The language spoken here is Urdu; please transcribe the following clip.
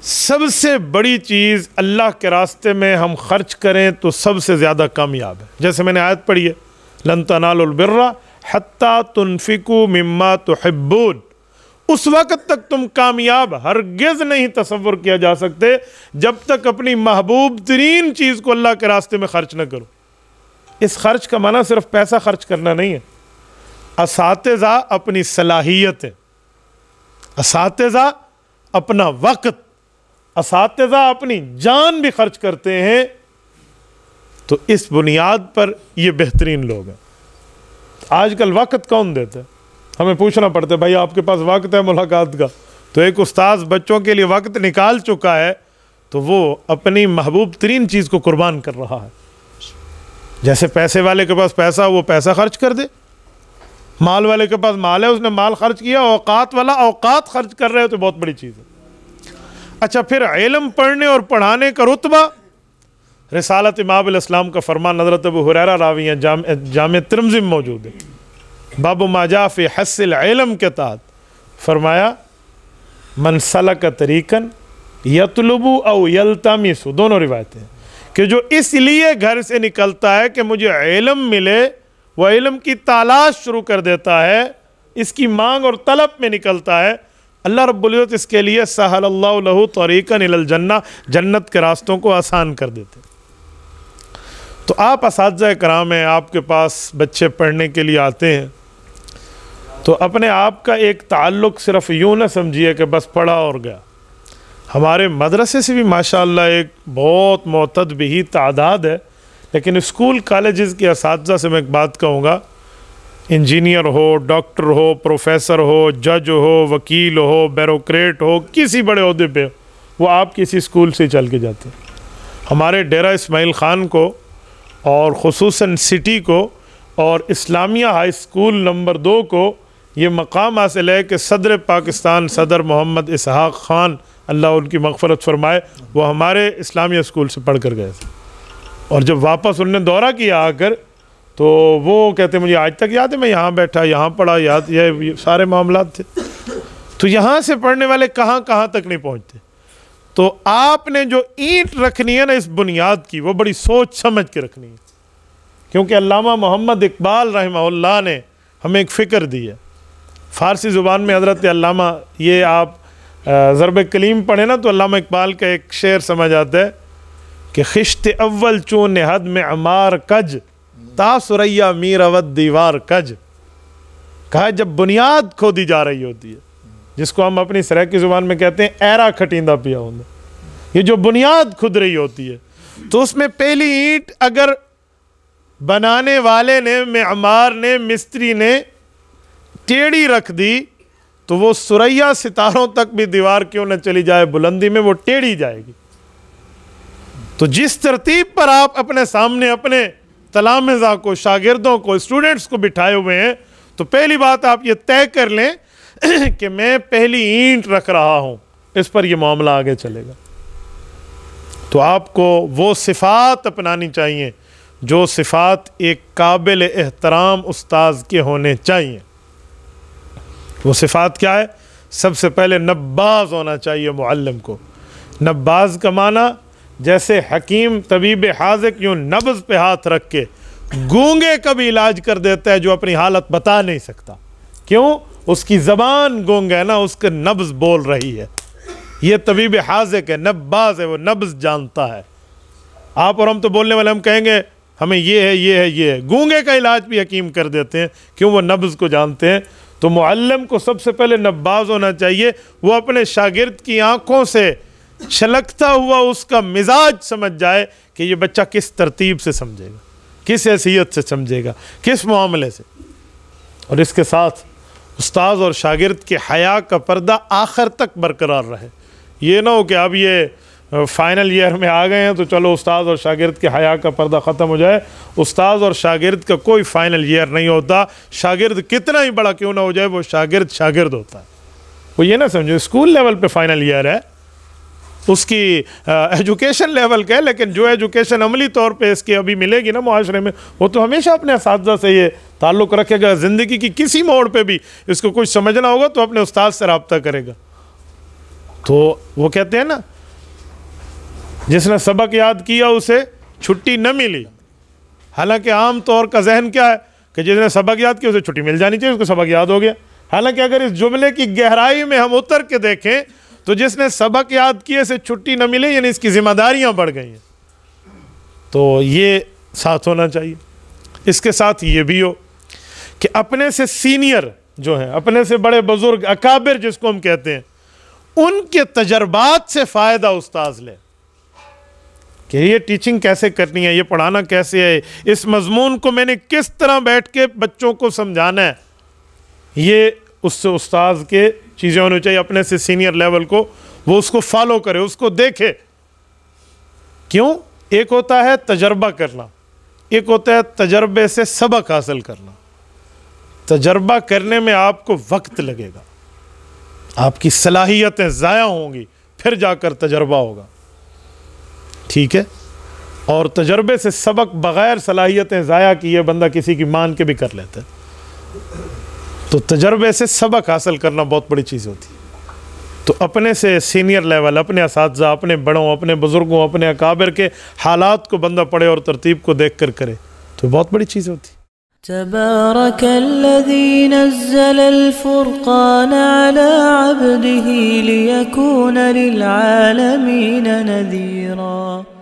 سب سے بڑی چیز اللہ کے راستے میں ہم خرچ کریں تو سب سے زیادہ کامیاب ہے. جیسے میں نے آیت پڑھی ہے لن تنالوا البر حتی تنفقوا مما تحبون. اس وقت تک تم کامیاب ہرگز نہیں تصور کیا جا سکتے جب تک اپنی محبوب ترین چیز کو اللہ کے راستے میں خرچ نہ کرو. اس خرچ کا معنی صرف پیسہ خرچ کرنا نہیں ہے. اساتذہ اپنی صلاحیتیں، اساتذہ اپنا وقت، اساتذہ اپنی جان بھی خرچ کرتے ہیں. تو اس بنیاد پر یہ بہترین لوگ ہیں. آج کل وقت کون دیتا ہے؟ ہمیں پوچھنا پڑتا ہے بھائی آپ کے پاس وقت ہے ملاقات کا؟ تو ایک استاذ بچوں کے لیے وقت نکال چکا ہے تو وہ اپنی محبوب ترین چیز کو قربان کر رہا ہے. جیسے پیسے والے کے پاس پیسہ وہ پیسہ خرچ کر دے، مال والے کے پاس مال ہے اس نے مال خرچ کیا، اوقات والا اوقات خرچ کر رہے ہو تو بہت بڑی چیز ہے. اچھا پھر علم پڑھنے اور پڑھانے کا رتبہ، رسالت امام علیہ السلام کا فرمان حضرت ابو ہریرہ راوی ہیں، جامع ترمذی میں موجود ہے، باب ما جاء فی حث العلم کے تحت فرمایا من سلک طریقا یطلب او یلتمس، دونوں روایتیں ہیں کہ جو اس لیے گھر سے نکلتا ہے کہ مجھے علم ملے، وہ علم کی تلاش شروع کر دیتا ہے، اس کی مانگ اور طلب میں نکلتا ہے، اللہ رب العزت اس کے لیے سہل اللہ لہ طریقا الی الجنہ، جنت کے راستوں کو آسان کر دیتے. تو آپ اساتذہ کرام ہیں، آپ کے پاس بچے پڑھنے کے لیے آتے ہیں تو اپنے آپ کا ایک تعلق صرف یوں نہ سمجھیے کہ بس پڑھا اور گیا. ہمارے مدرسے سے بھی ماشاءاللہ ایک بہت معتد بھی تعداد ہے، لیکن اسکول کالجز کے اساتذہ سے میں ایک بات کہوں گا، انجینئر ہو، ڈاکٹر ہو، پروفیسر ہو، جج ہو، وکیل ہو، بیوروکریٹ ہو، کسی بڑے عہدے پہ وہ آپ کسی اسکول سے چل کے جاتے ہیں. ہمارے ڈیرہ اسماعیل خان کو اور خصوصاً سٹی کو اور اسلامیہ ہائی اسکول نمبر 2 کو یہ مقام حاصل ہے کہ صدر پاکستان صدر محمد اسحاق خان اللہ ان کی مغفرت فرمائے، وہ ہمارے اسلامیہ اسکول سے پڑھ کر گئے تھے، اور جب واپس انہوں نے دورہ کیا آ کر تو وہ کہتے مجھے آج تک یاد ہے میں یہاں بیٹھا، یہاں پڑھا، یہ سارے معاملات تھے. تو یہاں سے پڑھنے والے کہاں کہاں تک نہیں پہنچتے. تو آپ نے جو اینٹ رکھنی ہے نا اس بنیاد کی، وہ بڑی سوچ سمجھ کے رکھنی ہے، کیونکہ علامہ محمد اقبال رحمہ اللہ نے ہمیں ایک فکر دی ہے. فارسی زبان میں حضرت علامہ، یہ آپ ضرب کلیم پڑھیں نا تو علامہ اقبال کا ایک شعر سمجھ آتا ہے کہ خشت اول چون نہد میں عمار کج تا سریا میر اود دیوار کج. کہا جب بنیاد کھودی جا رہی ہوتی ہے، جس کو ہم اپنی سرائکی زبان میں کہتے ہیں ایرا کھٹیندہ پیا ہوندہ، یہ جو بنیاد کھد رہی ہوتی ہے تو اس میں پہلی اینٹ اگر بنانے والے نے، معمار نے، مستری نے ٹیڑھی رکھ دی تو وہ سریا ستاروں تک بھی دیوار کیوں نہ چلی جائے بلندی میں، وہ ٹیڑھی جائے گی. تو جس ترتیب پر آپ اپنے سامنے اپنے تلامذہ کو، شاگردوں کو، اسٹوڈنٹس کو بٹھائے ہوئے ہیں، تو پہلی بات آپ یہ طے کر لیں کہ میں پہلی اینٹ رکھ رہا ہوں، اس پر یہ معاملہ آگے چلے گا. تو آپ کو وہ صفات اپنانی چاہیے جو صفات ایک قابل احترام استاذ کے ہونے چاہیے. وہ صفات کیا ہے؟ سب سے پہلے نباز ہونا چاہیے معلم کو. نباز کا معنی جیسے حکیم طبیب حاذق یوں نبض پہ ہاتھ رکھ کے گونگے کا بھی علاج کر دیتا ہے جو اپنی حالت بتا نہیں سکتا. کیوں؟ اس کی زبان گونگ ہے نا، اس کے نبض بول رہی ہے. یہ طبیب حاذق ہے، نباز ہے، وہ نبض جانتا ہے. آپ اور ہم تو بولنے والے، ہم کہیں گے ہمیں یہ ہے، یہ ہے، یہ ہے. گونگے کا علاج بھی حکیم کر دیتے ہیں، کیوں؟ وہ نبض کو جانتے ہیں. تو معلم کو سب سے پہلے نباز ہونا چاہیے. وہ اپنے شاگرد کی آنکھوں سے چھلکتا ہوا اس کا مزاج سمجھ جائے کہ یہ بچہ کس ترتیب سے سمجھے گا، کس حیثیت سے سمجھے گا، کس معاملے سے. اور اس کے ساتھ استاذ اور شاگرد کے حیا کا پردہ آخر تک برقرار رہے. یہ نہ ہو کہ اب یہ فائنل ایئر میں آ گئے ہیں تو چلو استاذ اور شاگرد کے حیا کا پردہ ختم ہو جائے. استاذ اور شاگرد کا کوئی فائنل ایئر نہیں ہوتا. شاگرد کتنا ہی بڑا کیوں نہ ہو جائے، وہ شاگرد شاگرد ہوتا ہے. وہ یہ نہ سمجھو اسکول لیول پہ فائنل ایئر ہے، اس کی ایجوکیشن لیول کا ہے، لیکن جو ایجوکیشن عملی طور پہ اس کی ابھی ملے گی نا معاشرے میں، وہ تو ہمیشہ اپنے اساتذہ سے یہ تعلق رکھے گا. زندگی کی کسی موڑ پہ بھی اس کو کچھ سمجھنا ہوگا تو اپنے استاد سے رابطہ کرے گا. تو وہ کہتے ہیں نا جس نے سبق یاد کیا اسے چھٹی نہ ملی، حالانکہ عام طور کا ذہن کیا ہے کہ جس نے سبق یاد کیا اسے چھٹی مل جانی چاہیے، اس کو سبق یاد ہو گیا. حالانکہ اگر اس جملے کی گہرائی میں ہم اتر کے دیکھیں تو جس نے سبق یاد کیے اسے چھٹی نہ ملے یعنی اس کی ذمہ داریاں بڑھ گئی ہیں. تو یہ ساتھ ہونا چاہیے. اس کے ساتھ یہ بھی ہو کہ اپنے سے سینئر جو ہیں، اپنے سے بڑے بزرگ اکابر جس کو ہم کہتے ہیں، ان کے تجربات سے فائدہ استاذ لے کہ یہ ٹیچنگ کیسے کرنی ہے، یہ پڑھانا کیسے ہے، اس مضمون کو میں نے کس طرح بیٹھ کے بچوں کو سمجھانا ہے. یہ اس سے استاذ کے چیزیں ہونی چاہیے. اپنے سے سینئر لیول کو وہ اس کو فالو کرے، اس کو دیکھے. کیوں؟ ایک ہوتا ہے تجربہ کرنا، ایک ہوتا ہے تجربے سے سبق حاصل کرنا. تجربہ کرنے میں آپ کو وقت لگے گا، آپ کی صلاحیتیں ضائع ہوں گی، پھر جا کر تجربہ ہوگا. ٹھیک ہے؟ اور تجربے سے سبق بغیر صلاحیتیں ضائع کیے بندہ کسی کی مان کے بھی کر لیتا ہے. تو تجربے سے سبق حاصل کرنا بہت بڑی چیز ہوتی ہے. تو اپنے سے سینئر لیول، اپنے اساتذہ، اپنے بڑوں، اپنے بزرگوں، اپنے اکابر کے حالات کو بندہ پڑھے اور ترتیب کو دیکھ کر کرے تو بہت بڑی چیز ہوتی ہے. تبارك الذي نزل الفرقان على عبده ليكون للعالمين نذيرا.